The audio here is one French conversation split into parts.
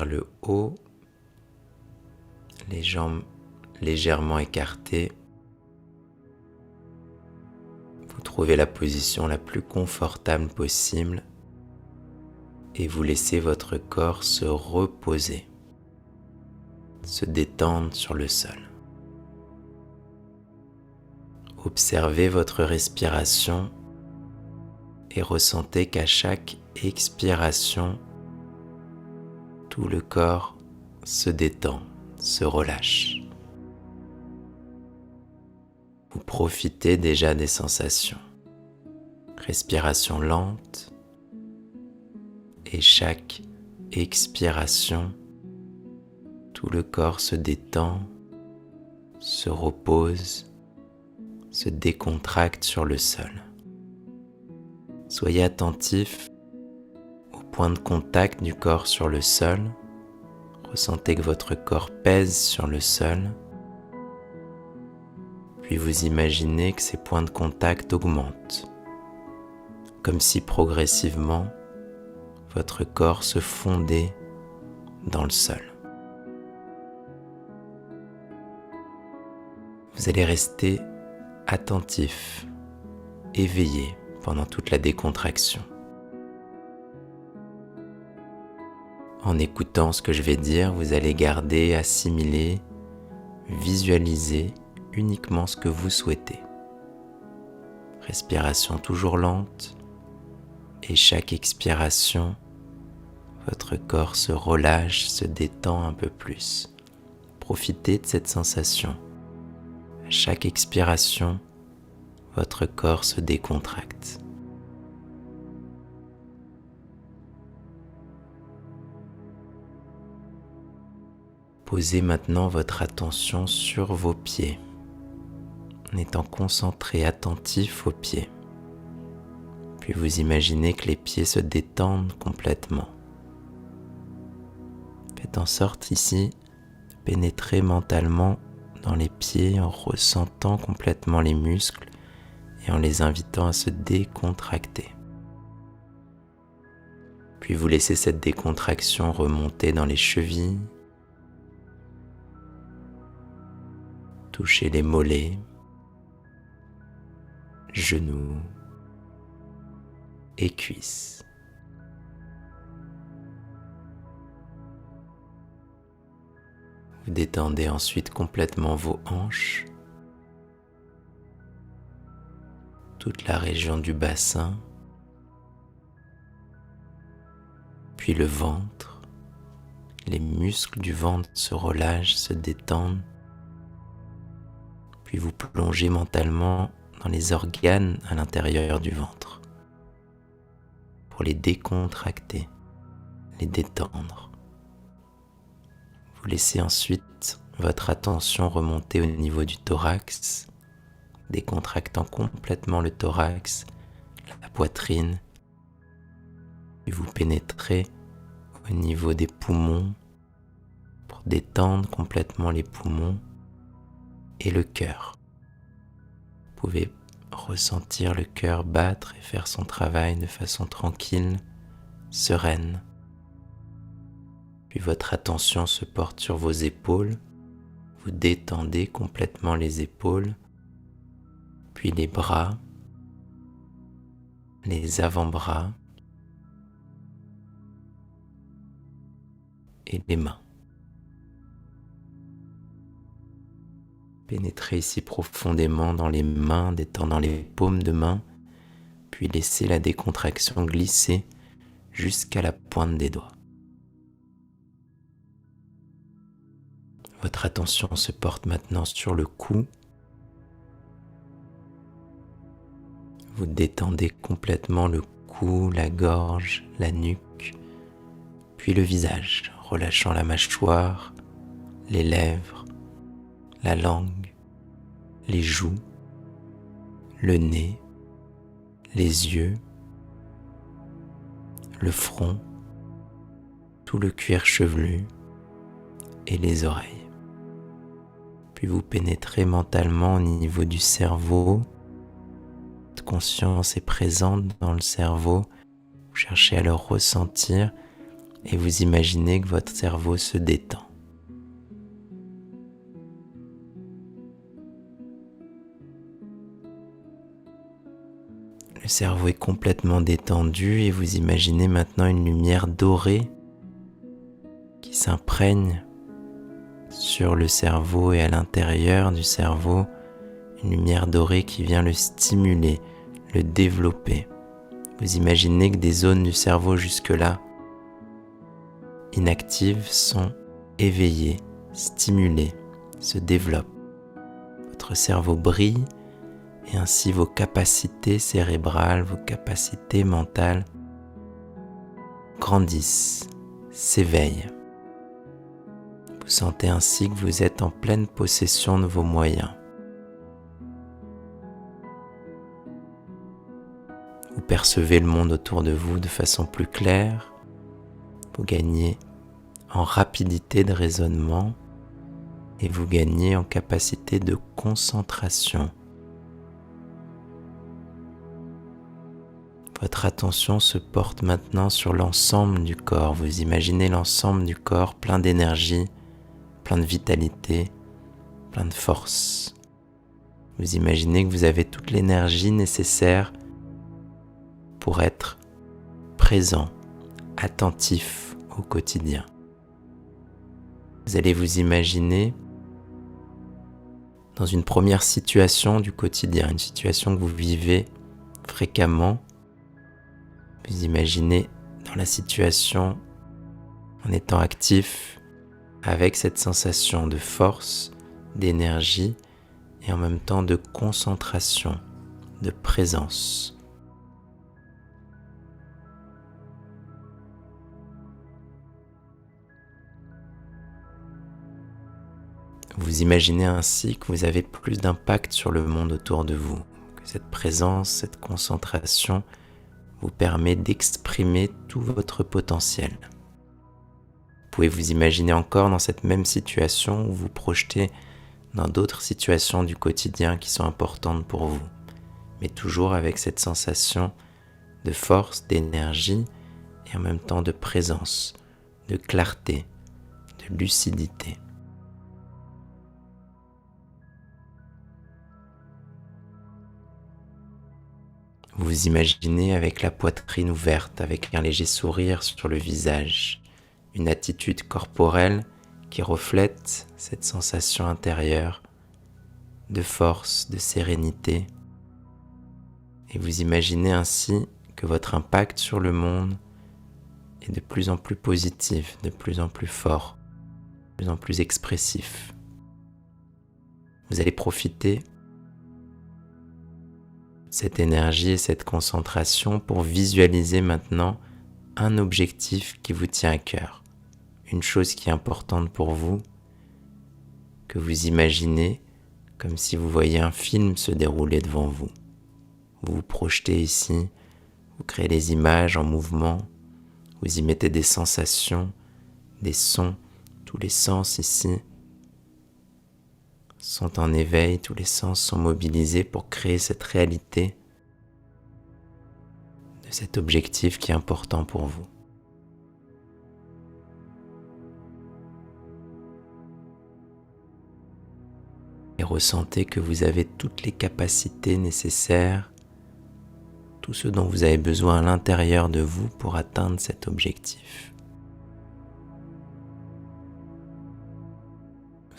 le haut, les jambes légèrement écartées. Vous trouvez la position la plus confortable possible et vous laissez votre corps se reposer, se détendre sur le sol. Observez votre respiration et ressentez qu'à chaque expiration, tout le corps se détend, se relâche. Vous profitez déjà des sensations. Respiration lente et chaque expiration, tout le corps se détend, se repose, se décontracte sur le sol. Soyez attentif au point de contact du corps sur le sol. Ressentez que votre corps pèse sur le sol. Puis vous imaginez que ces points de contact augmentent, comme si progressivement votre corps se fondait dans le sol. Vous allez rester attentif, éveillé pendant toute la décontraction. En écoutant ce que je vais dire, vous allez garder, assimiler, visualiser uniquement ce que vous souhaitez. Respiration toujours lente et chaque expiration, votre corps se relâche, se détend un peu plus. Profitez de cette sensation. À chaque expiration, votre corps se décontracte. Posez maintenant votre attention sur vos pieds, en étant concentré, attentif aux pieds. Puis vous imaginez que les pieds se détendent complètement. Faites en sorte ici de pénétrer mentalement dans les pieds en ressentant complètement les muscles et en les invitant à se décontracter. Puis vous laissez cette décontraction remonter dans les chevilles, toucher les mollets, genoux et cuisses. Vous détendez ensuite complètement vos hanches, toute la région du bassin, puis le ventre. Les muscles du ventre se relâchent, se détendent. Puis vous plongez mentalement dans les organes à l'intérieur du ventre pour les décontracter, les détendre. Vous laissez ensuite votre attention remonter au niveau du thorax, décontractant complètement le thorax, la poitrine. Puis vous pénétrez au niveau des poumons pour détendre complètement les poumons et le cœur. Vous pouvez ressentir le cœur battre et faire son travail de façon tranquille, sereine. Puis votre attention se porte sur vos épaules. Vous détendez complètement les épaules, puis les bras, les avant-bras et les mains. Pénétrez ici profondément dans les mains, détendant les paumes de main, puis laissez la décontraction glisser jusqu'à la pointe des doigts. Votre attention se porte maintenant sur le cou. Vous détendez complètement le cou, la gorge, la nuque, puis le visage, relâchant la mâchoire, les lèvres, la langue, les joues, le nez, les yeux, le front, tout le cuir chevelu et les oreilles. Puis vous pénétrez mentalement au niveau du cerveau. Votre conscience est présente dans le cerveau. Vous cherchez à le ressentir et vous imaginez que votre cerveau se détend. Le cerveau est complètement détendu et vous imaginez maintenant une lumière dorée qui s'imprègne sur le cerveau et à l'intérieur du cerveau, une lumière dorée qui vient le stimuler, le développer. Vous imaginez que des zones du cerveau jusque-là inactives sont éveillées, stimulées, se développent. Votre cerveau brille et ainsi vos capacités cérébrales, vos capacités mentales grandissent, s'éveillent. Vous sentez ainsi que vous êtes en pleine possession de vos moyens. Vous percevez le monde autour de vous de façon plus claire. Vous gagnez en rapidité de raisonnement et vous gagnez en capacité de concentration. Votre attention se porte maintenant sur l'ensemble du corps. Vous imaginez l'ensemble du corps plein d'énergie, plein de vitalité, plein de force. Vous imaginez que vous avez toute l'énergie nécessaire pour être présent, attentif au quotidien. Vous allez vous imaginer dans une première situation du quotidien, une situation que vous vivez fréquemment. Vous imaginez dans la situation en étant actif avec cette sensation de force, d'énergie et en même temps de concentration, de présence. Vous imaginez ainsi que vous avez plus d'impact sur le monde autour de vous, que cette présence, cette concentration vous permet d'exprimer tout votre potentiel. Vous pouvez vous imaginer encore dans cette même situation ou vous projeter dans d'autres situations du quotidien qui sont importantes pour vous, mais toujours avec cette sensation de force, d'énergie et en même temps de présence, de clarté, de lucidité. Vous vous imaginez avec la poitrine ouverte, avec un léger sourire sur le visage, une attitude corporelle qui reflète cette sensation intérieure de force, de sérénité. Et vous imaginez ainsi que votre impact sur le monde est de plus en plus positif, de plus en plus fort, de plus en plus expressif. Vous allez profiter cette énergie et cette concentration pour visualiser maintenant un objectif qui vous tient à cœur, une chose qui est importante pour vous, que vous imaginez comme si vous voyiez un film se dérouler devant vous. Vous vous projetez ici, vous créez des images en mouvement, vous y mettez des sensations, des sons, tous les sens ici sont en éveil, tous les sens sont mobilisés pour créer cette réalité de cet objectif qui est important pour vous. Et ressentez que vous avez toutes les capacités nécessaires, tout ce dont vous avez besoin à l'intérieur de vous pour atteindre cet objectif.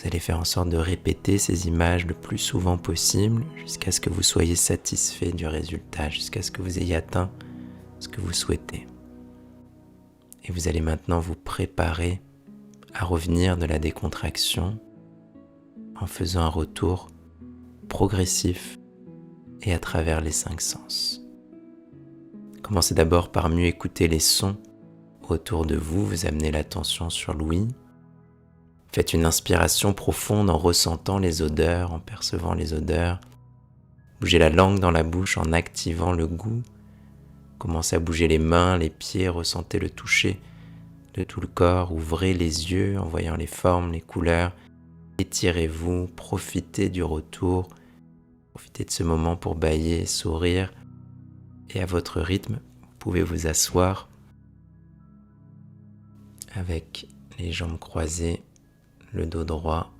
Vous allez faire en sorte de répéter ces images le plus souvent possible jusqu'à ce que vous soyez satisfait du résultat, jusqu'à ce que vous ayez atteint ce que vous souhaitez. Et vous allez maintenant vous préparer à revenir de la décontraction en faisant un retour progressif et à travers les 5 sens. Commencez d'abord par mieux écouter les sons autour de vous, vous amenez l'attention sur l'ouïe. Faites une inspiration profonde en ressentant les odeurs, en percevant les odeurs. Bougez la langue dans la bouche en activant le goût. Commencez à bouger les mains, les pieds, ressentez le toucher de tout le corps. Ouvrez les yeux en voyant les formes, les couleurs. Étirez-vous, profitez du retour. Profitez de ce moment pour bâiller, sourire. Et à votre rythme, vous pouvez vous asseoir avec les jambes croisées, le dos droit,